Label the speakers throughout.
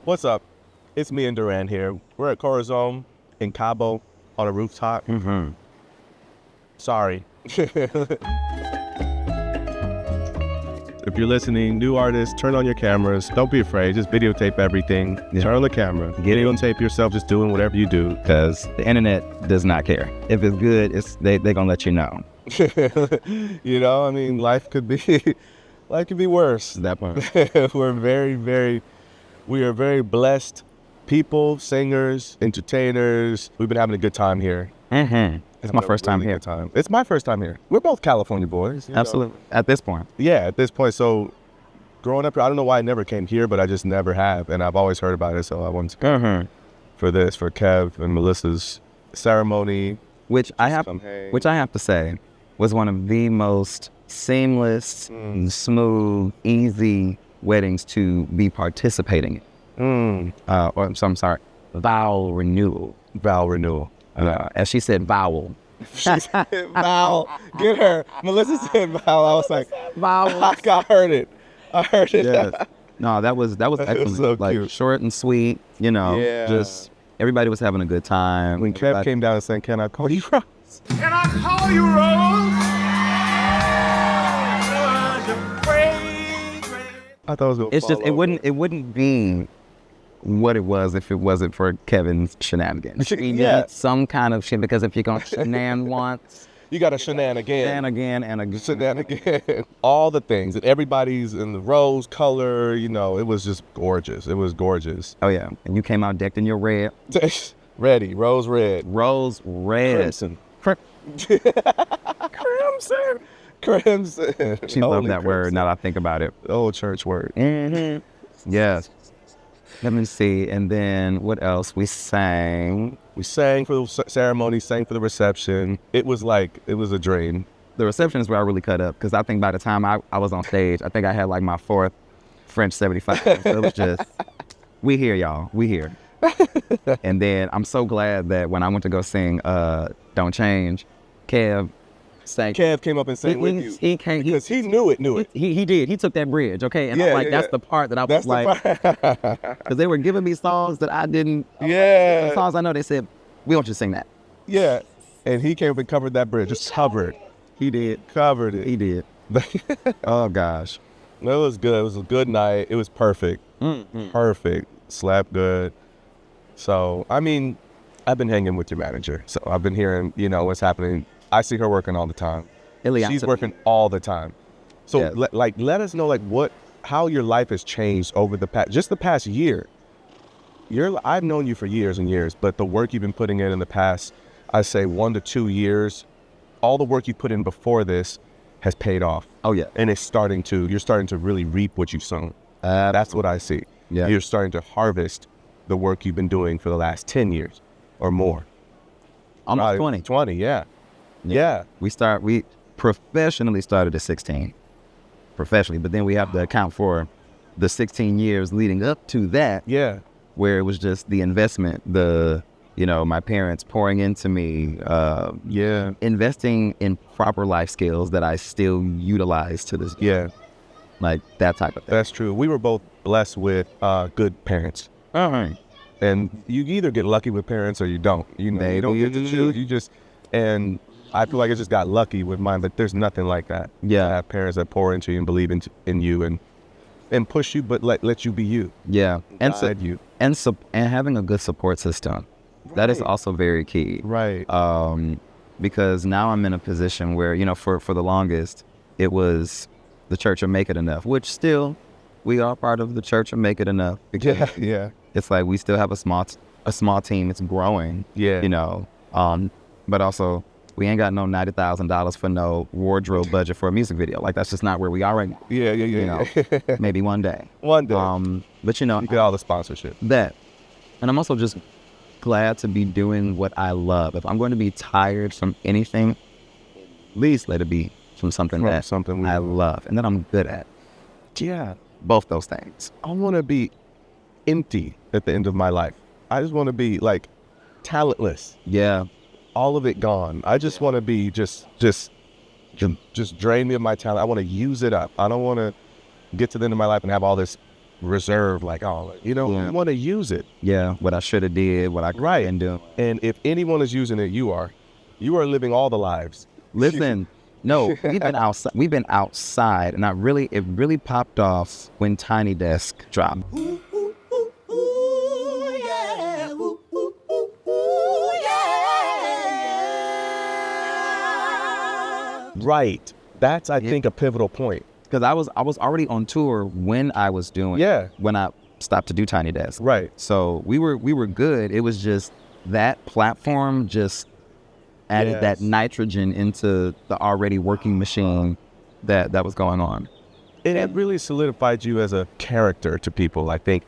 Speaker 1: What's up? It's me and Durand here. We're at Corazón in Cabo on a rooftop.
Speaker 2: Mm-hmm.
Speaker 1: Sorry. If you're listening, new artists, turn on your cameras. Don't be afraid. Just videotape everything.
Speaker 2: Yeah.
Speaker 1: Turn on the camera. Videotape yourself just doing whatever you do.
Speaker 2: Because the internet does not care. If it's good, they're going to let you know.
Speaker 1: You know, I mean, life could be worse.
Speaker 2: That part.
Speaker 1: We are very blessed people, singers, entertainers. We've been having a good time here.
Speaker 2: Mm-hmm. It's my first time here.
Speaker 1: It's my first time here. We're both California boys.
Speaker 2: Absolutely. At this point.
Speaker 1: Yeah, at this point. So growing up here, I don't know why I never came here, but I just never have. And I've always heard about it. So I wanted to for Kev and Melissa's ceremony.
Speaker 2: Which I have to say was one of the most seamless, smooth, easy weddings to be participating in. I'm sorry, vow renewal.
Speaker 1: Vow renewal.
Speaker 2: As she said, vowel.
Speaker 1: She said vowel. Get her. Melissa said vowel. I was like,
Speaker 2: vowel.
Speaker 1: I heard it.
Speaker 2: Yes. No, that was excellent.
Speaker 1: So
Speaker 2: like
Speaker 1: cute.
Speaker 2: Short and sweet, just everybody was having a good time.
Speaker 1: When Kev came down and said, "Can I call you Rose?
Speaker 3: Can I call you Rose?"
Speaker 1: I thought it was gonna
Speaker 2: It's just
Speaker 1: fall over.
Speaker 2: it wouldn't be what it was if it wasn't for Kevin's shenanigans. We
Speaker 1: Yeah.
Speaker 2: need some kind of shit, because if you're gonna shenan once,
Speaker 1: You got a shenan again.
Speaker 2: and again and again.
Speaker 1: Shenan again. All the things. And everybody's in the rose color. It was just gorgeous. It was gorgeous.
Speaker 2: Oh yeah, and you came out decked in your red,
Speaker 1: Ready. Rose red.
Speaker 2: rose red.
Speaker 1: Crimson. Crimson. Crimson.
Speaker 2: She loved
Speaker 1: Holy
Speaker 2: that word.
Speaker 1: crimson.
Speaker 2: Now that I think about it.
Speaker 1: Old church word.
Speaker 2: Mm-hmm. Yes. Let me see. And then what else? We sang.
Speaker 1: We sang for the ceremony, sang for the reception. It was a dream.
Speaker 2: The reception is where I really cut up, because I think by the time I was on stage, I think I had like my fourth French 75. So it was just, we here, y'all. We here. And then I'm so glad that when I went to go sing Don't Change, Kev sang.
Speaker 1: Kev came up and sang with you.
Speaker 2: He came.
Speaker 1: Because he knew it.
Speaker 2: He did. He took that bridge, okay? And I'm like, that's the part that I was like, because they were giving me songs that I didn't.
Speaker 1: Yeah.
Speaker 2: The songs I know, they said, we want you to sing that.
Speaker 1: Yeah. And he came up and covered that bridge. Just covered.
Speaker 2: He did.
Speaker 1: Covered it.
Speaker 2: He did. Oh, gosh.
Speaker 1: It was good. It was a good night. It was perfect.
Speaker 2: Mm-hmm.
Speaker 1: Perfect. Slept good. So, I mean, I've been hanging with your manager. So I've been hearing, what's happening. I see her working all the time. She's working all the time. So let us know how your life has changed over the past year. I've known you for years and years, but the work you've been putting in the past, I say 1 to 2 years, all the work you put in before this has paid off.
Speaker 2: Oh yeah.
Speaker 1: And you're starting to really reap what you've sown. That's what I see.
Speaker 2: Yeah.
Speaker 1: You're starting to harvest the work you've been doing for the last 10 years or more.
Speaker 2: Almost
Speaker 1: Probably
Speaker 2: 20.
Speaker 1: 20, yeah. Yeah.
Speaker 2: We professionally started at 16. Professionally, but then we have to account for the 16 years leading up to that.
Speaker 1: Yeah.
Speaker 2: Where it was just the investment, my parents pouring into me, investing in proper life skills that I still utilize to this day.
Speaker 1: Yeah.
Speaker 2: Like that type of thing.
Speaker 1: That's true. We were both blessed with good parents. And you either get lucky with parents or you don't. You don't get to choose. You just, and I feel like I just got lucky with mine, but there's nothing like that.
Speaker 2: Yeah.
Speaker 1: To have parents that pour into you and believe in you and push you, but let you be you.
Speaker 2: Yeah. And
Speaker 1: guide you.
Speaker 2: And having a good support system. Right. That is also very key.
Speaker 1: Right.
Speaker 2: Because now I'm in a position where, for the longest, it was the Church of Make It Enough, which still, we are part of the Church of Make It Enough.
Speaker 1: Yeah.
Speaker 2: It's like we still have a small team. It's growing.
Speaker 1: Yeah.
Speaker 2: But also we ain't got no $90,000 for no wardrobe budget for a music video. Like that's just not where we are right now.
Speaker 1: Yeah.
Speaker 2: Maybe one day.
Speaker 1: One day.
Speaker 2: But
Speaker 1: you get all the sponsorship.
Speaker 2: That, and I'm also just glad to be doing what I love. If I'm going to be tired from anything, at least let it be from something I love and that I'm good at.
Speaker 1: Yeah.
Speaker 2: Both those things.
Speaker 1: I want to be empty at the end of my life. I just want to be talentless.
Speaker 2: Yeah.
Speaker 1: All of it gone. I just want to be just drain me of my talent. I want to use it up. I don't want to get to the end of my life and have all this reserved, like, oh, you want to use it.
Speaker 2: Yeah, what I should have did, what I couldn't do.
Speaker 1: And if anyone is using it, you are living all the lives.
Speaker 2: Listen, no, we've been outside, and it really popped off when Tiny Desk dropped.
Speaker 1: Right. That's, I think, a pivotal point.
Speaker 2: Because I was already on tour when I was doing when I stopped to do Tiny Desk.
Speaker 1: Right.
Speaker 2: So we were good. It was just that platform just added that nitrogen into the already working machine that was going on.
Speaker 1: It really solidified you as a character to people. I think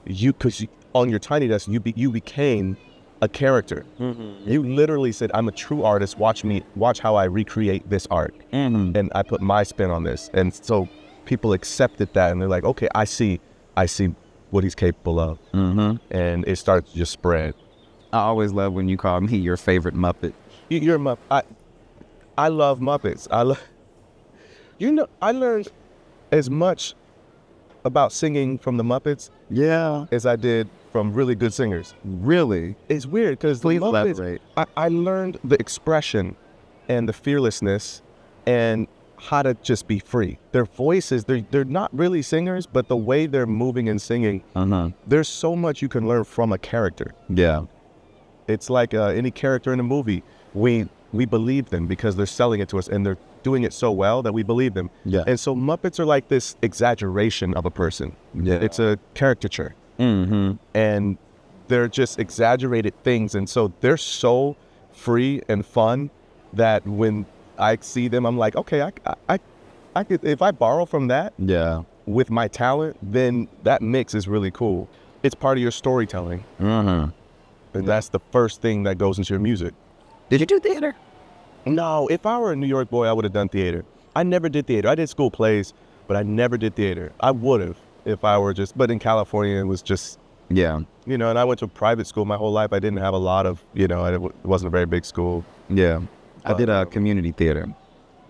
Speaker 1: because on your Tiny Desk, you became a character. Mm-hmm. You literally said, I'm a true artist. Watch how I recreate this art. Mm-hmm. And I put my spin on this. And so people accepted that, and they're like, okay, I see what he's capable of. Mm-hmm. And it started to just spread.
Speaker 2: I always love when you call me your favorite Muppet.
Speaker 1: You're a Muppet. I love Muppets. I learned as much about singing from the Muppets as I did from really good singers.
Speaker 2: Really?
Speaker 1: It's weird because the Muppets, I learned the expression and the fearlessness and how to just be free. Their voices, they're not really singers, but the way they're moving and singing, there's so much you can learn from a character.
Speaker 2: Yeah.
Speaker 1: It's like any character in a movie. We believe them because they're selling it to us, and they're doing it so well that we believe them. Yeah. And so Muppets are like this exaggeration of a person. Yeah. It's a caricature. Mm-hmm. And they're just exaggerated things, and so they're so free and fun that when I see them, I'm like, okay, I could, if I borrow from that with my talent, then that mix is really cool. It's part of your storytelling. Mm-hmm. And that's the first thing that goes into your music.
Speaker 2: Did you do theater?
Speaker 1: No, if I were a New York boy, I would have done theater. I never did theater. I did school plays, but I never did theater. I would have if I were but in California, it was just, and I went to private school my whole life. I didn't have a lot of, it wasn't a very big school.
Speaker 2: Yeah. I did a community theater.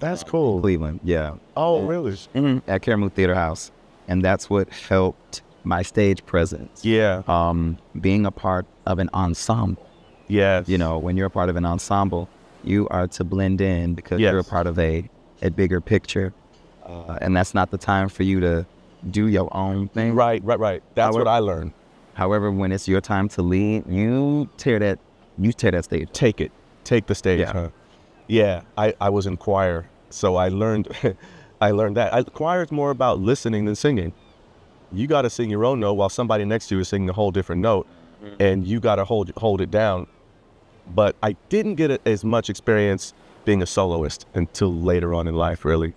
Speaker 1: That's cool.
Speaker 2: Cleveland, yeah.
Speaker 1: Oh, really?
Speaker 2: Mm-hmm. At Caramel Theater House. And that's what helped my stage presence.
Speaker 1: Yeah.
Speaker 2: Being a part of an ensemble.
Speaker 1: Yes.
Speaker 2: When you're a part of an ensemble, you are to blend in because you're a part of a bigger picture. And that's not the time for you to do your own thing.
Speaker 1: Right. That's what I learned.
Speaker 2: However, when it's your time to lead, you tear that stage.
Speaker 1: Take the stage.
Speaker 2: Yeah.
Speaker 1: Huh? Yeah. I was in choir, so I learned that. Choir is more about listening than singing. You got to sing your own note while somebody next to you is singing a whole different note, and you got to hold it down. But I didn't get as much experience being a soloist until later on in life, really.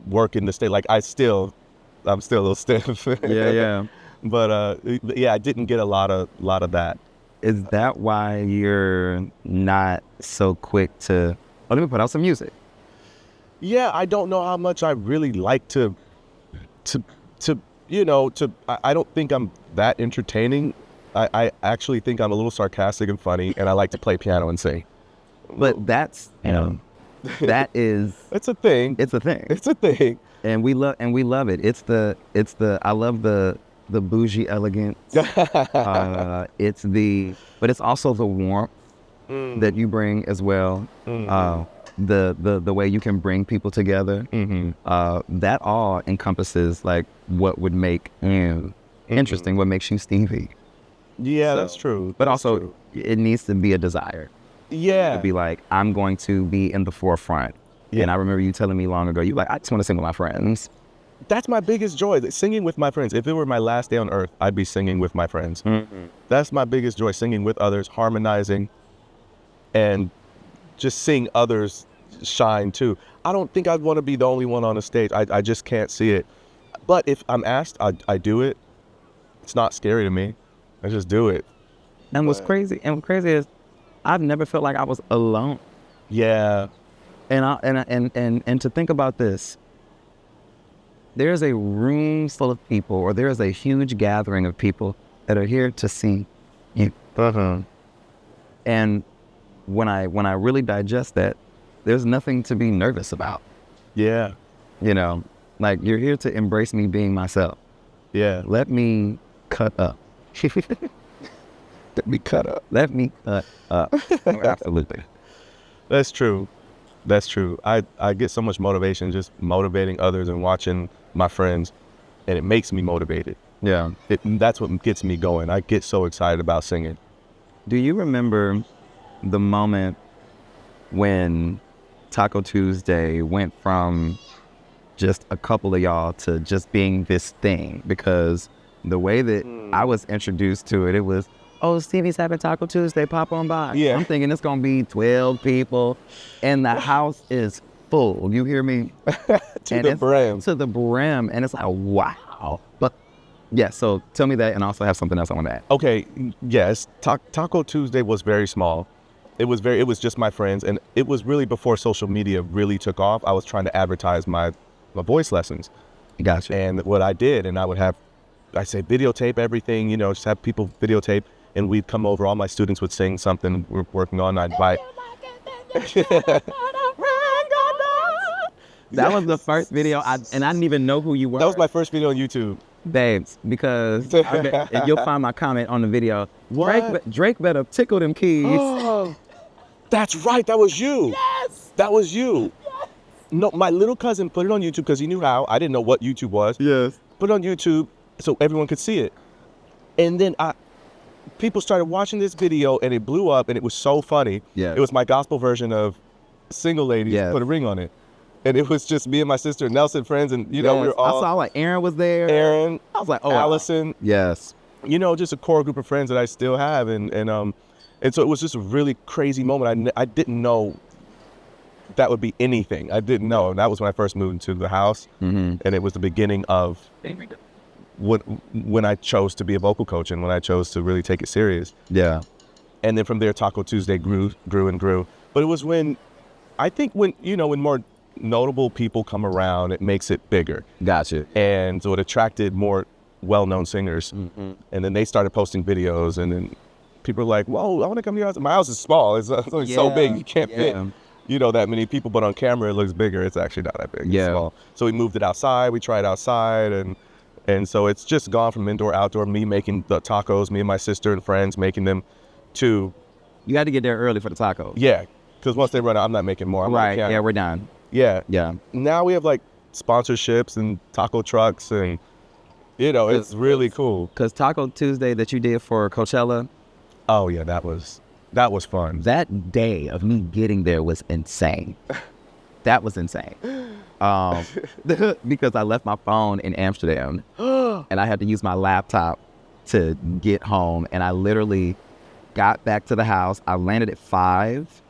Speaker 1: Working the stage, like I'm still a little stiff.
Speaker 2: Yeah.
Speaker 1: But I didn't get a lot of that.
Speaker 2: Is that why you're not so quick to, let me put out some music?
Speaker 1: Yeah, I don't know how much I really like to I don't think I'm that entertaining. I actually think I'm a little sarcastic and funny, and I like to play piano and sing.
Speaker 2: But that's, that is...
Speaker 1: It's a thing.
Speaker 2: It's a thing.
Speaker 1: It's a thing.
Speaker 2: And we love it. I love the bougie elegance. But it's also the warmth that you bring as well. The way you can bring people together. That all encompasses like what would make you interesting, what makes you Stevie.
Speaker 1: Yeah, that's true.
Speaker 2: But also, it needs to be a desire.
Speaker 1: Yeah.
Speaker 2: To be like, I'm going to be in the forefront. Yeah. And I remember you telling me long ago, you like, I just want to sing with my friends.
Speaker 1: That's my biggest joy, singing with my friends. If it were my last day on earth, I'd be singing with my friends. Mm-hmm. That's my biggest joy, singing with others, harmonizing, and just seeing others shine too. I don't think I'd want to be the only one on a stage. I just can't see it. But if I'm asked, I do it. It's not scary to me. I just do it.
Speaker 2: And what's crazy is I've never felt like I was alone.
Speaker 1: Yeah.
Speaker 2: And to think about this, there's a room full of people, or there is a huge gathering of people that are here to see you. And when I really digest that, there's nothing to be nervous about.
Speaker 1: Yeah.
Speaker 2: Like, you're here to embrace me being myself.
Speaker 1: Yeah.
Speaker 2: Let me cut up.
Speaker 1: Let me cut up.
Speaker 2: Let me cut up. Absolutely.
Speaker 1: That's true. That's true. I get so much motivation just motivating others and watching my friends, and it makes me motivated.
Speaker 2: Yeah.
Speaker 1: That's what gets me going. I get so excited about singing.
Speaker 2: Do you remember the moment when Taco Tuesday went from just a couple of y'all to just being this thing? Because the way that I was introduced to it, it was, oh, Stevie's having Taco Tuesday, pop on by.
Speaker 1: Yeah.
Speaker 2: I'm thinking it's going to be 12 people, and the house is full. You hear me?
Speaker 1: To the brim.
Speaker 2: To the brim. And it's like, wow. But yeah, so tell me that, and I also have something else I want to add.
Speaker 1: Okay, yes. Taco Tuesday was very small. It was just my friends, and it was really before social media really took off. I was trying to advertise my voice lessons.
Speaker 2: Gotcha.
Speaker 1: And what I did, and I say videotape everything, just have people videotape, and we'd come over, all my students would sing something we're working on, I'd invite.
Speaker 2: That was the first video, and I didn't even know who you were.
Speaker 1: That was my first video on YouTube.
Speaker 2: Babes, because and you'll find my comment on the video. Drake better tickle them keys.
Speaker 1: Oh, that's right. That was you.
Speaker 2: Yes.
Speaker 1: That was you. Yes. No, my little cousin put it on YouTube because he knew how. I didn't know what YouTube was.
Speaker 2: Yes.
Speaker 1: Put it on YouTube so everyone could see it. And then people started watching this video, and it blew up, and it was so funny.
Speaker 2: Yeah.
Speaker 1: It was my gospel version of Single Ladies, Put a Ring on It. And it was just me and my sister, Nelson, friends, and we were all.
Speaker 2: I saw like Aaron was there.
Speaker 1: Aaron.
Speaker 2: I was like, oh,
Speaker 1: Allison.
Speaker 2: Wow. Yes.
Speaker 1: Just a core group of friends that I still have, and so it was just a really crazy moment. I didn't know that would be anything. I didn't know. And that was when I first moved into the house, and it was the beginning of when I chose to be a vocal coach and when I chose to really take it serious.
Speaker 2: Yeah.
Speaker 1: And then from there, Taco Tuesday grew and grew. But it was when more notable people come around, it makes it bigger.
Speaker 2: Gotcha.
Speaker 1: And so it attracted more well-known singers. Mm-hmm. And then they started posting videos, and then people were like, whoa, I want to come to your house. My house is small. It's only so big. You can't fit, that many people. But on camera, it looks bigger. It's actually not that big. It's small. So we moved it outside. We tried outside. And so it's just gone from indoor, outdoor, me making the tacos, me and my sister and friends making them, to...
Speaker 2: You had to get there early for the tacos.
Speaker 1: Yeah, because once they run out, I'm not making more.
Speaker 2: Right, yeah, we're done.
Speaker 1: Yeah.
Speaker 2: Yeah.
Speaker 1: Now we have like sponsorships and taco trucks, and it's really cool.
Speaker 2: Because Taco Tuesday that you did for Coachella.
Speaker 1: Oh yeah, that was fun.
Speaker 2: That day of me getting there was insane. That was insane. Because I left my phone in Amsterdam and I had to use my laptop to get home, and I literally got back to the house. I landed at 5,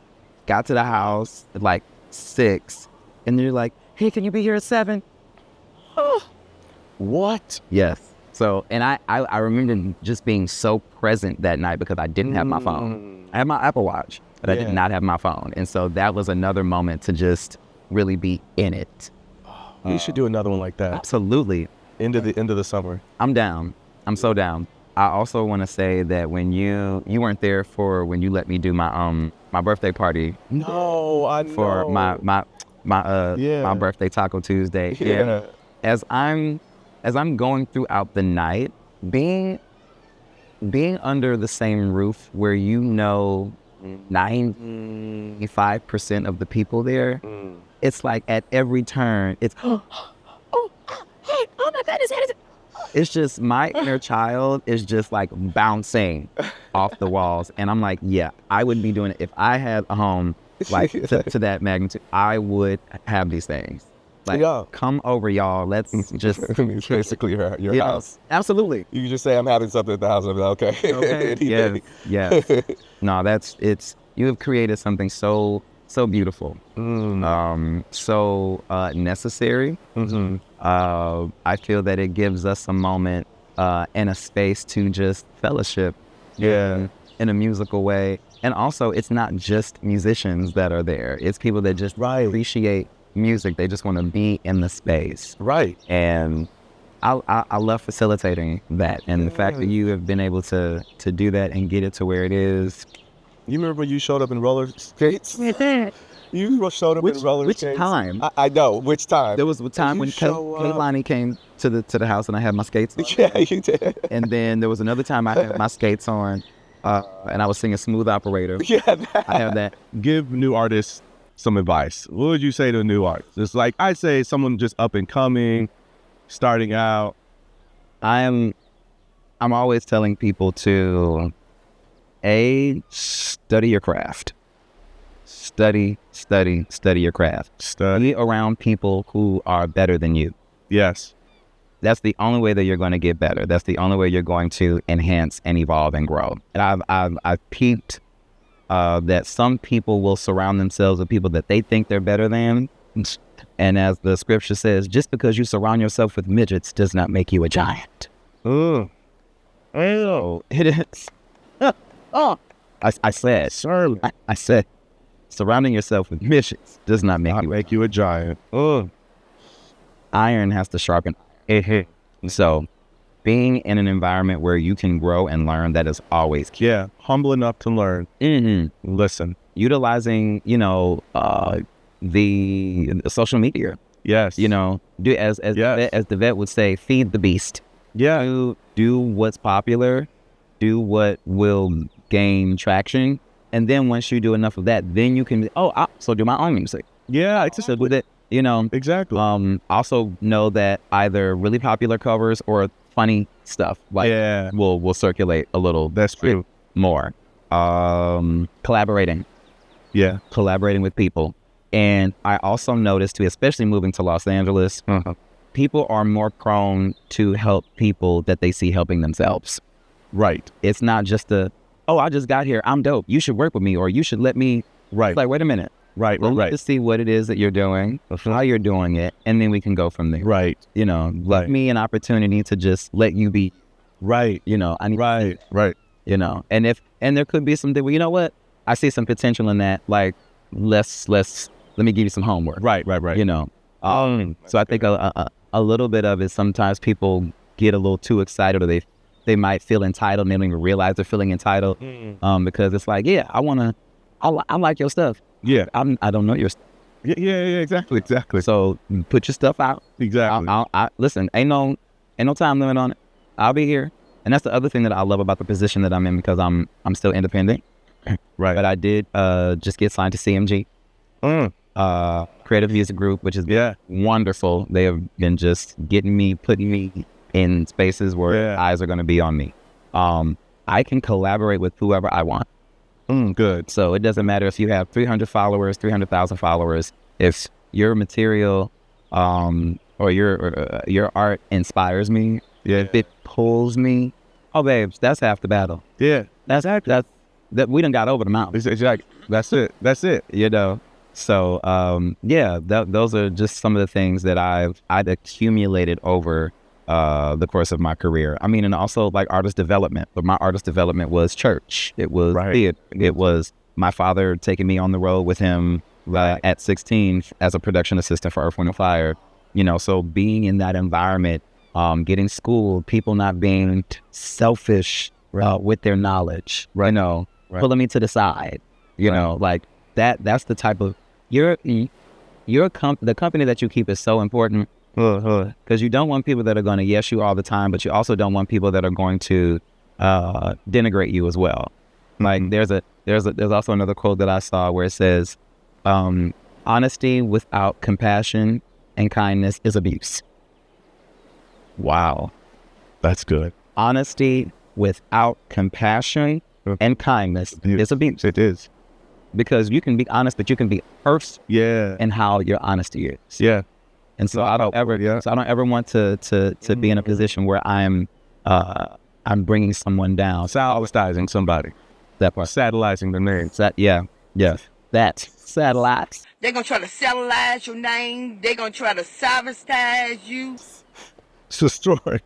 Speaker 2: got to the house at like 6. And they're like, hey, can you be here at 7?
Speaker 1: What?
Speaker 2: Yes. So, and I remember just being so present that night because I didn't have my phone. I had my Apple Watch, but I did not have my phone. And so that was another moment to just really be in it.
Speaker 1: We should do another one like that.
Speaker 2: Absolutely.
Speaker 1: Into the summer.
Speaker 2: I'm down. I'm so down. I also want to say that when you weren't there for when you let me do my birthday party.
Speaker 1: No, I know.
Speaker 2: For my birthday Taco Tuesday.
Speaker 1: Yeah.
Speaker 2: As I'm going throughout the night, being under the same roof where 95% of the people there, it's like at every turn, it's oh my goodness, it's just my inner child is just like bouncing off the walls, and I'm like, yeah, I would be doing it if I had a home like to that magnitude. I would have these things. Like, come over, y'all. Let's just...
Speaker 1: It's basically your house.
Speaker 2: Absolutely.
Speaker 1: You can just say, I'm having something at the house. I'm like, okay.
Speaker 2: Yeah. No, you have created something so beautiful. So necessary. Mm-hmm. I feel that it gives us a moment and a space to just fellowship in a musical way. And also, it's not just musicians that are there. It's people that just appreciate music. They just want to be in the space.
Speaker 1: Right.
Speaker 2: And I love facilitating that. And the fact that you have been able to do that and get it to where it is.
Speaker 1: You remember when you showed up in roller skates? You showed up in roller skates.
Speaker 2: Which time?
Speaker 1: I know. Which time?
Speaker 2: There was a time when Kaylani came to the house and I had my skates on.
Speaker 1: Yeah, you did.
Speaker 2: And then there was another time I had my skates on, and I was singing Smooth Operator.
Speaker 1: Yeah,
Speaker 2: I have that.
Speaker 1: Give new artists some advice. What would you say to a new artist? It's like, I say someone just up and coming, starting out.
Speaker 2: I'm always telling people to study your craft. Study your craft. Study around people who are better than you.
Speaker 1: Yes.
Speaker 2: That's the only way that you're going to get better. That's the only way you're going to enhance and evolve and grow. And I've peeped that some people will surround themselves with people that they think they're better than. And as the scripture says, just because you surround yourself with midgets does not make you a giant.
Speaker 1: Oh,
Speaker 2: it is. I said,
Speaker 1: sir.
Speaker 2: I said, surrounding yourself with midgets does not make
Speaker 1: you a giant.
Speaker 2: Iron has to sharpen. So being in an environment where you can grow and learn, that is always key.
Speaker 1: Yeah, humble enough to learn.
Speaker 2: Mm-hmm.
Speaker 1: Listen.
Speaker 2: Utilizing, the social media.
Speaker 1: Yes.
Speaker 2: Do as the vet would say, feed the beast.
Speaker 1: Yeah.
Speaker 2: Do what's popular, do what will gain traction, and then once you do enough of that, then you can so do my own music.
Speaker 1: Yeah, it's just
Speaker 2: with it.
Speaker 1: Exactly.
Speaker 2: Also know that either really popular covers or funny stuff will circulate a little.
Speaker 1: That's true.
Speaker 2: More. Collaborating with people. And I also noticed too, especially moving to Los Angeles, people are more prone to help people that they see helping themselves.
Speaker 1: Right.
Speaker 2: It's not just I just got here, I'm dope, you should work with me, or you should let me.
Speaker 1: Right.
Speaker 2: It's like, wait a minute.
Speaker 1: Right.
Speaker 2: Let's see what it is that you're doing, how you're doing it, and then we can go from there.
Speaker 1: Right.
Speaker 2: Let me an opportunity to just let you be.
Speaker 1: Right.
Speaker 2: I need.
Speaker 1: Right.
Speaker 2: And there could be something where, you know what, I see some potential in that. Like, let me give you some homework.
Speaker 1: Right.
Speaker 2: So I think a little bit of it, sometimes people get a little too excited, or they might feel entitled and they don't even realize they're feeling entitled. Because it's like, I like your stuff.
Speaker 1: Yeah.
Speaker 2: I don't know your stuff.
Speaker 1: Yeah, exactly.
Speaker 2: So put your stuff out.
Speaker 1: Exactly.
Speaker 2: Listen, ain't no time limit on it. I'll be here. And that's the other thing that I love about the position that I'm in, because I'm still independent.
Speaker 1: Right.
Speaker 2: But I did just get signed to CMG. Creative Music Group, which is wonderful. They have been just putting me in spaces where eyes are going to be on me. I can collaborate with whoever I want.
Speaker 1: Good.
Speaker 2: So it doesn't matter if you have 300 followers, 300,000 followers. If your material or your art inspires me, if it pulls me, babes, that's half the battle.
Speaker 1: Yeah.
Speaker 2: That we done got over the mountain.
Speaker 1: Exactly. That's it.
Speaker 2: So, those are just some of the things that I've accumulated over the course of my career. I mean, and also like artist development. But my artist development was church. It was theater. It was my father taking me on the road with him at 16 as a production assistant for Earth, Wind & Fire. So being in that environment, getting schooled, people not being selfish with their knowledge, pulling me to the side, like that's the type of the company that you keep is so important, because you don't want people that are going to yes you all the time, but you also don't want people that are going to denigrate you as well. Like there's also another quote that I saw where it says, honesty without compassion and kindness is abuse. Wow,
Speaker 1: that's good.
Speaker 2: Honesty without compassion and kindness is abuse.
Speaker 1: It is.
Speaker 2: Because you can be honest, but you can be hurt in how your honesty is.
Speaker 1: Yeah.
Speaker 2: And so I don't ever want to be in a position where I'm bringing someone down.
Speaker 1: Satelitizing somebody.
Speaker 2: That part.
Speaker 1: Satelitizing their name.
Speaker 2: That. Satellites.
Speaker 4: They're going to try to satellize your name. They're going to try to sabotage you.
Speaker 1: It's a story.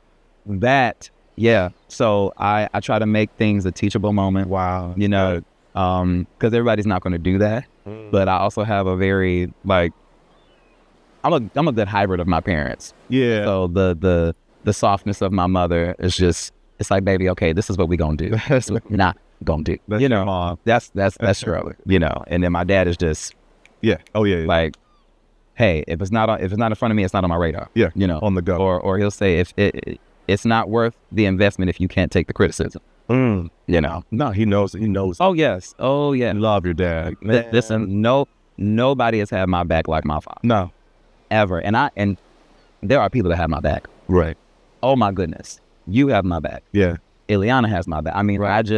Speaker 2: That. Yeah. So I try to make things a teachable moment.
Speaker 1: Wow.
Speaker 2: Because everybody's not going to do that. But I also have a very, I'm a good hybrid of my parents. Yeah. So the softness of my mother is just, it's like, baby, okay, this is what we going to do. That's what we're not going to do. That's true. And then my dad is just,
Speaker 1: like,
Speaker 2: hey, if it's not in front of me, it's not on my radar.
Speaker 1: Yeah,
Speaker 2: you know,
Speaker 1: on the go.
Speaker 2: Or he'll say if it's not worth the investment if you can't take the criticism. You know.
Speaker 1: No, he knows.
Speaker 2: Oh yes. Oh yeah.
Speaker 1: Love your dad.
Speaker 2: Listen, nobody has had my back like my father.
Speaker 1: No,
Speaker 2: ever. And there are people that have my back.
Speaker 1: right.
Speaker 2: Oh my goodness, you have my back.
Speaker 1: Yeah,
Speaker 2: Ileana has my back. I mean,
Speaker 1: right.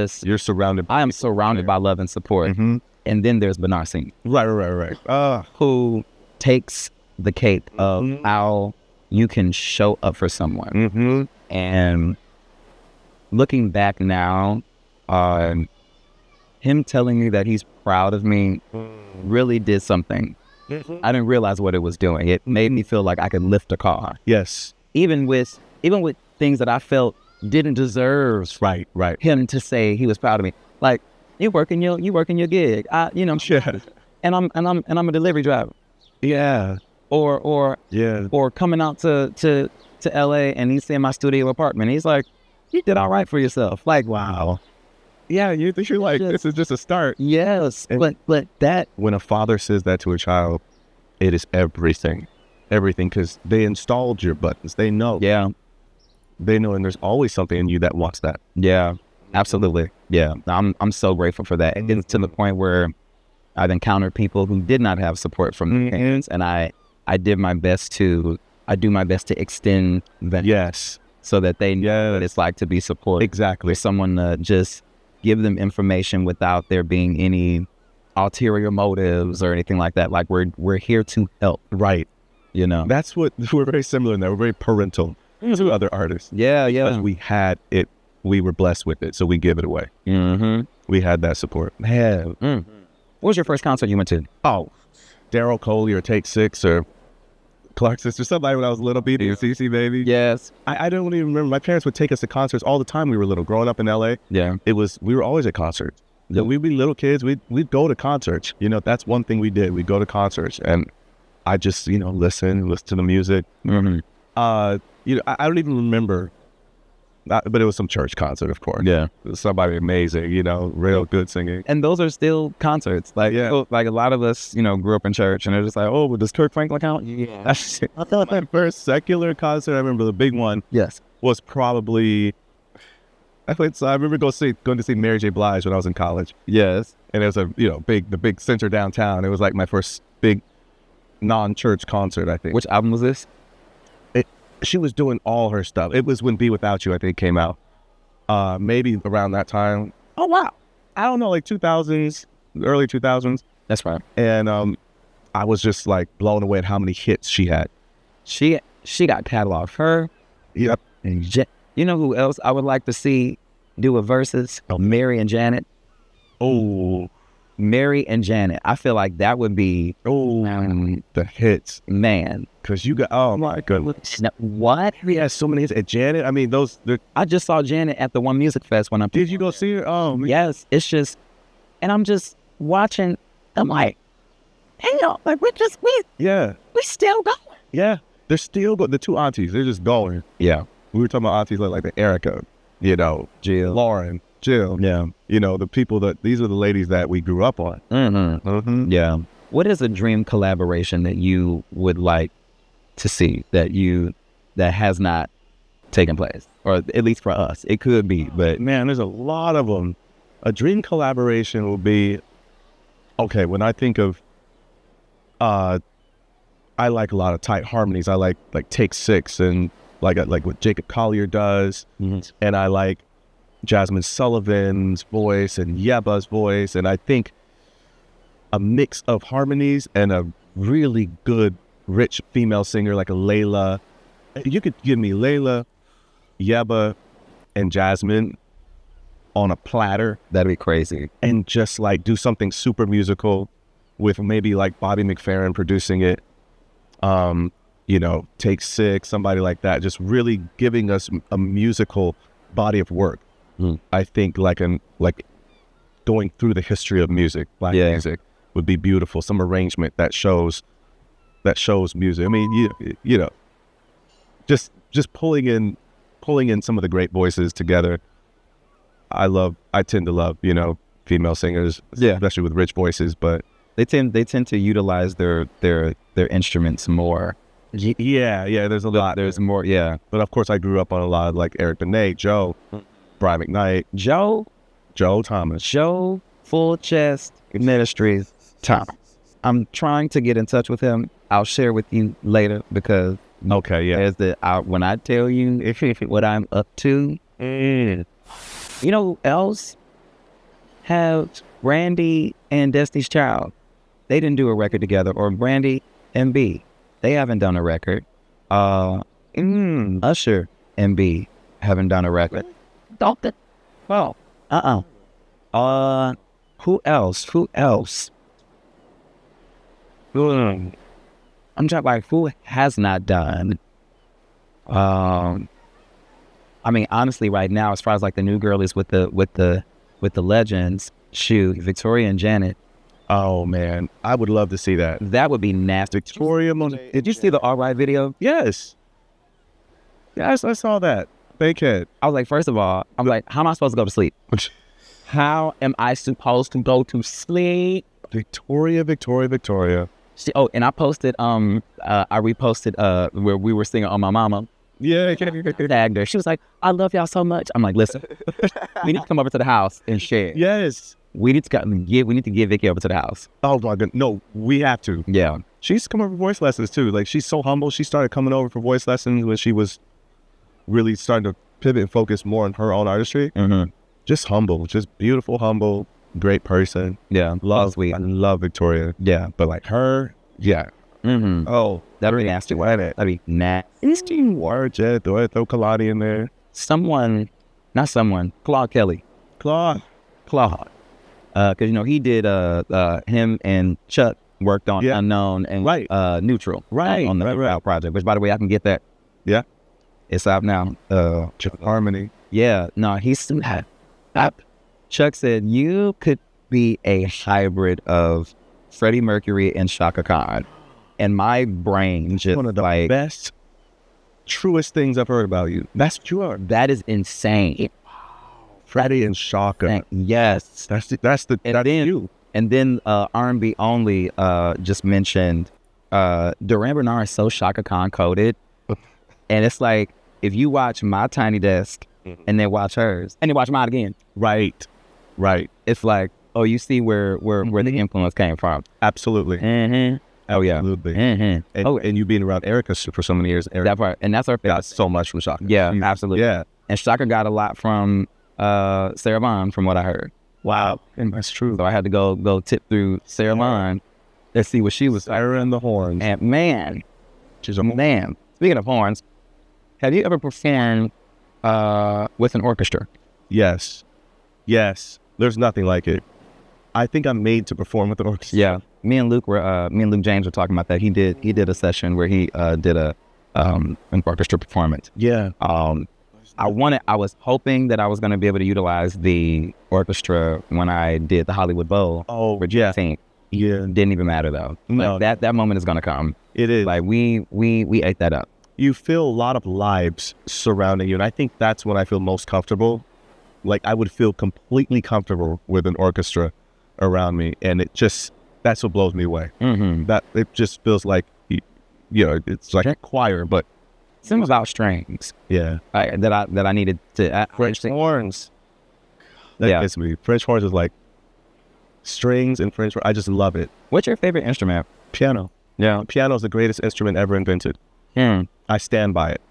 Speaker 2: I am surrounded by love and support.
Speaker 1: Mm-hmm.
Speaker 2: And then there's Bernarr Sr.
Speaker 1: Right.
Speaker 2: Who takes the cape of how you can show up for someone.
Speaker 1: Mm-hmm.
Speaker 2: And looking back now, him telling me that he's proud of me really did something.
Speaker 1: Mm-hmm.
Speaker 2: I didn't realize what it was doing. It made me feel like I could lift a car.
Speaker 1: Yes.
Speaker 2: Even with things that I felt didn't deserve
Speaker 1: Right.
Speaker 2: him to say he was proud of me. Like, you working your gig.
Speaker 1: Yeah.
Speaker 2: And I'm a delivery driver.
Speaker 1: Yeah.
Speaker 2: Or coming out to LA and he's in my studio apartment. He's like, you did all right for yourself. Like, wow.
Speaker 1: Yeah, you're like, this is just a start.
Speaker 2: Yes.
Speaker 1: And
Speaker 2: but that,
Speaker 1: when a father says that to a child, it is everything, because they installed your buttons. They know.
Speaker 2: Yeah.
Speaker 1: They know, and there's always something in you that wants that.
Speaker 2: Yeah, absolutely. Yeah, I'm so grateful for that. And it's to the point where I've encountered people who did not have support from their parents, and I do my best to extend that.
Speaker 1: Yes.
Speaker 2: So that they know what it's like to be supported.
Speaker 1: Exactly.
Speaker 2: For someone to just give them information without there being any ulterior motives or anything like that. Like, we're here to help.
Speaker 1: Right.
Speaker 2: You know.
Speaker 1: That's what we're very similar in that. We're very parental to other artists.
Speaker 2: Yeah.
Speaker 1: Because we had it, we were blessed with it, so we give it away.
Speaker 2: Mm-hmm.
Speaker 1: We had that support. Man.
Speaker 2: Mm-hmm. What was your first concert you went to?
Speaker 1: Oh, Daryl Coley or Take Six or Clark Sister, somebody when I was little, BDCC baby.
Speaker 2: Yes.
Speaker 1: I don't even remember. My parents would take us to concerts all the time. We were little. Growing up in LA,
Speaker 2: yeah,
Speaker 1: we were always at concerts. Yeah. We'd be little kids. We'd go to concerts. You know, that's one thing we did. We'd go to concerts, and I just listen to the music.
Speaker 2: Mm-hmm.
Speaker 1: I don't even remember. But it was some church concert, of course.
Speaker 2: Yeah.
Speaker 1: Somebody amazing, real good singing.
Speaker 2: And those are still concerts. Like, like a lot of us, grew up in church and they're just like, oh, does Kirk Franklin count?
Speaker 1: Yeah. I thought my first secular concert, I remember the big one.
Speaker 2: Yes.
Speaker 1: Was probably, I remember going to see Mary J. Blige when I was in college.
Speaker 2: Yes.
Speaker 1: And it was the big center downtown. It was like my first big non-church concert, I think.
Speaker 2: Which album was this?
Speaker 1: She was doing all her stuff. It was when Be Without You, I think, came out. Maybe around that time.
Speaker 2: Oh, wow.
Speaker 1: I don't know, like 2000s, early 2000s.
Speaker 2: That's right.
Speaker 1: And I was just like blown away at how many hits she had.
Speaker 2: She got cataloged. Her.
Speaker 1: Yep.
Speaker 2: And you know who else I would like to see do a versus? Mary and Janet.
Speaker 1: Oh.
Speaker 2: Mary and Janet. I feel like that would be
Speaker 1: the hits,
Speaker 2: man.
Speaker 1: Because you got, oh my goodness,
Speaker 2: what?
Speaker 1: He has so many hits. At Janet, I mean,
Speaker 2: I just saw Janet at the One Music Fest when
Speaker 1: Did you go see her? Oh, man.
Speaker 2: Yes. It's just, and I'm just watching. I'm like, hell, like we still going.
Speaker 1: Yeah, they're still going. The two aunties, they're just going.
Speaker 2: Yeah,
Speaker 1: we were talking about aunties like the Erica,
Speaker 2: Jill,
Speaker 1: Lauren. Jill.
Speaker 2: Yeah.
Speaker 1: The people these are the ladies that we grew up on.
Speaker 2: Mm-hmm. Mm-hmm. Yeah. What is a dream collaboration that you would like to see that has not taken place? Or at least for us. It could be, but
Speaker 1: man, there's a lot of them. A dream collaboration will be, okay, when I think of, I like a lot of tight harmonies. I like Take Six and like what Jacob Collier does.
Speaker 2: Mm-hmm.
Speaker 1: And I like Jasmine Sullivan's voice and Yeba's voice, and I think a mix of harmonies and a really good, rich female singer like a Layla. You could give me Layla, Yeba, and Jasmine on a platter.
Speaker 2: That'd be crazy.
Speaker 1: And just like do something super musical with maybe like Bobby McFerrin producing it. Take Six, somebody like that, just really giving us a musical body of work. I think like going through the history of music, black music would be beautiful. Some arrangement that shows music. I mean, just pulling in some of the great voices together. I tend to love, female singers, especially with rich voices, but
Speaker 2: They tend to utilize their instruments more.
Speaker 1: Yeah. There's a lot.
Speaker 2: There's more. Yeah.
Speaker 1: But of course, I grew up on a lot of like Eric Benet, Joe, Brian McKnight,
Speaker 2: Joe
Speaker 1: Thomas,
Speaker 2: Full Chest Ministries. Tom. I'm trying to get in touch with him. I'll share with you later because there's when I tell you what I'm up to. You know who else have Brandy and Destiny's Child? They didn't do a record together, or Brandy and B. They haven't done a record. Usher and B haven't done a record. Well, who else? I'm trying like who has not done. I mean, honestly, right now, as far as like the new girl is with the legends, Victoria and Janet.
Speaker 1: Oh man, I would love to see that.
Speaker 2: That would be nasty.
Speaker 1: Victoria,
Speaker 2: did you see the All Right video?
Speaker 1: Yes, I saw that. Bankhead.
Speaker 2: I was like, first of all, I'm like, how am I supposed to go to sleep? How am I supposed to go to sleep?
Speaker 1: Victoria.
Speaker 2: And I posted, I reposted where we were singing On My Mama.
Speaker 1: Yeah.
Speaker 2: Tagged her. She was like, I love y'all so much. I'm like, listen, we need to come over to the house and share.
Speaker 1: Yes.
Speaker 2: We need to get Vicky over to the house.
Speaker 1: Oh my God. No, we have to.
Speaker 2: Yeah.
Speaker 1: She's come over for voice lessons too. Like, she's so humble. She started coming over for voice lessons when she was really starting to pivot and focus more on her own artistry.
Speaker 2: Mm-hmm.
Speaker 1: Just humble, just beautiful, humble, great person.
Speaker 2: Yeah.
Speaker 1: I love Victoria.
Speaker 2: Yeah.
Speaker 1: But like her, yeah.
Speaker 2: Mm-hmm.
Speaker 1: Oh,
Speaker 2: that'd be nasty. That'd be nasty.
Speaker 1: Words, yeah. Throw Kalani in there.
Speaker 2: Claude Kelly.
Speaker 1: Claude.
Speaker 2: Because, you know, he did, him and Chuck worked on Unknown and Neutral.
Speaker 1: Right.
Speaker 2: On the Shoutout project, which, by the way, I can get that.
Speaker 1: Yeah.
Speaker 2: It's out now.
Speaker 1: Harmony.
Speaker 2: Yeah. No, he's Chuck said you could be a hybrid of Freddie Mercury and Shaka Khan. And my brain just
Speaker 1: one of the best, truest things I've heard about you. That's what you are.
Speaker 2: That is insane.
Speaker 1: Freddie and Shaka.
Speaker 2: Yes.
Speaker 1: That's you.
Speaker 2: And then R&B Only just mentioned Durand Bernarr is so Shaka Khan coded. And it's like, if you watch My Tiny Desk and then watch hers and then watch mine again.
Speaker 1: Right.
Speaker 2: It's like, oh, you see where the influence came from.
Speaker 1: Absolutely.
Speaker 2: Mm-hmm. Oh, yeah.
Speaker 1: Absolutely.
Speaker 2: Mm-hmm.
Speaker 1: And you being around Erica for so many years.
Speaker 2: That part. And that's her
Speaker 1: got so much from Shaka.
Speaker 2: Yeah, absolutely.
Speaker 1: Yeah.
Speaker 2: And Shaka got a lot from Sarah Vaughan, from what I heard.
Speaker 1: Wow. And that's true.
Speaker 2: So I had to go tip through Sarah Vaughan. Let's see what she was.
Speaker 1: Sarah and the horns.
Speaker 2: And man, speaking of horns, have you ever performed with an orchestra?
Speaker 1: Yes. There's nothing like it. I think I'm made to perform with an orchestra.
Speaker 2: Yeah. Me and Luke James were talking about that. He did a session where he did an orchestra performance.
Speaker 1: Yeah.
Speaker 2: I was hoping that I was going to be able to utilize the orchestra when I did the Hollywood Bowl.
Speaker 1: Oh,
Speaker 2: for Juneteenth.
Speaker 1: Yeah.
Speaker 2: Didn't even matter though.
Speaker 1: No.
Speaker 2: Like, that moment is going to come.
Speaker 1: It is.
Speaker 2: Like we ate that up.
Speaker 1: You feel a lot of lives surrounding you, and I think that's when I feel most comfortable. Like, I would feel completely comfortable with an orchestra around me, and that's what blows me away.
Speaker 2: Mm-hmm.
Speaker 1: That it just feels like, it's like a choir, but
Speaker 2: something about strings.
Speaker 1: Yeah,
Speaker 2: that I needed to
Speaker 1: French horns. That gets me. French horns is like strings and French. I just love it.
Speaker 2: What's your favorite instrument?
Speaker 1: Piano.
Speaker 2: Yeah,
Speaker 1: piano is the greatest instrument ever invented. I stand by it.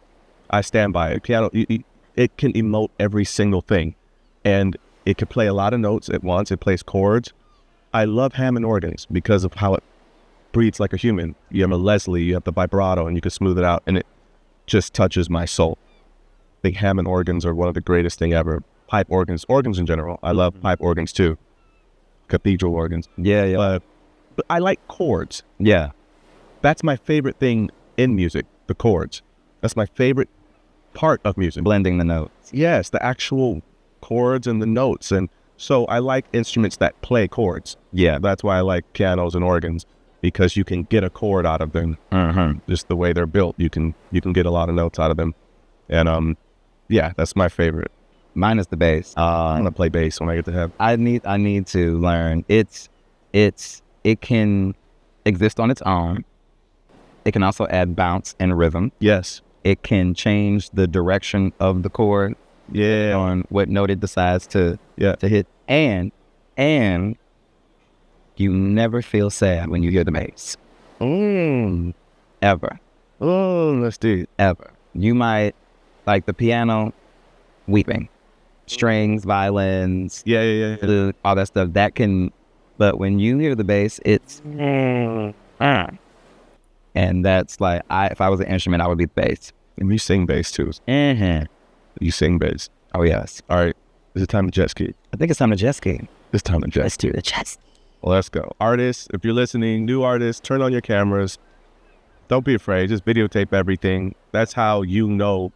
Speaker 1: Piano, it can emote every single thing, and it can play a lot of notes at once. It plays chords. I love Hammond organs because of how it breathes like a human. You have a Leslie, you have the vibrato, and you can smooth it out, and it just touches my soul. I think Hammond organs are one of the greatest thing ever. Pipe organs in general. I love pipe organs too. Cathedral organs.
Speaker 2: Yeah.
Speaker 1: But I like chords.
Speaker 2: Yeah.
Speaker 1: That's my favorite thing in music, the chords. That's my favorite part of music.
Speaker 2: Blending the notes.
Speaker 1: Yes, the actual chords and the notes. And so I like instruments that play chords.
Speaker 2: Yeah.
Speaker 1: That's why I like pianos and organs, because you can get a chord out of them.
Speaker 2: Mm-hmm.
Speaker 1: Just the way they're built, you can get a lot of notes out of them. And that's my favorite.
Speaker 2: Mine is the bass.
Speaker 1: I'm gonna play bass when I get to have.
Speaker 2: I need to learn. It's it can exist on its own. It can also add bounce and rhythm.
Speaker 1: Yes.
Speaker 2: It can change the direction of the chord.
Speaker 1: Yeah.
Speaker 2: On what note it decides to hit. And you never feel sad when you hear the bass. Ever.
Speaker 1: Oh, let's do it.
Speaker 2: Ever. You might, like the piano, weeping. Strings, violins, all that stuff. That can, but when you hear the bass, it's, and that's like, if I was an instrument, I would be the bass.
Speaker 1: And you sing bass too. You sing bass.
Speaker 2: Oh, yes.
Speaker 1: All right. Is it time to jet ski?
Speaker 2: I think it's time to jet ski.
Speaker 1: It's time to jet
Speaker 2: Let's do the jet ski.
Speaker 1: Well, let's go. Artists, if you're listening, new artists, turn on your cameras. Don't be afraid. Just videotape everything. That's how you know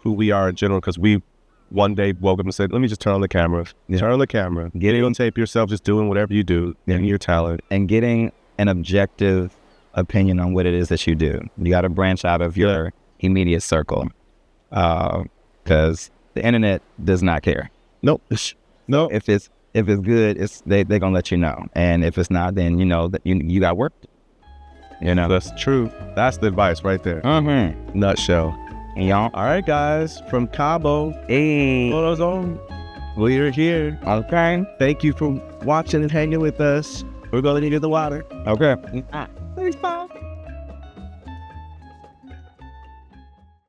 Speaker 1: who we are in general, because we one day woke up and said, let me just turn on the cameras. Turn on the camera. Videotape yourself just doing whatever you do, getting your talent.
Speaker 2: And getting an objective opinion on what it is that you do. You got to branch out of your immediate circle, because the internet does not care.
Speaker 1: Nope. No.
Speaker 2: If it's good, they're gonna let you know, and if it's not, then you know that you got work. You know,
Speaker 1: that's true. That's the advice right there. Nutshell.
Speaker 2: Y'all.
Speaker 1: All right, guys, from Cabo, Photos on. We're here.
Speaker 2: Okay.
Speaker 1: Thank you for watching and hanging with us. We're going to get the water.
Speaker 2: Okay.
Speaker 1: Thanks, Bob.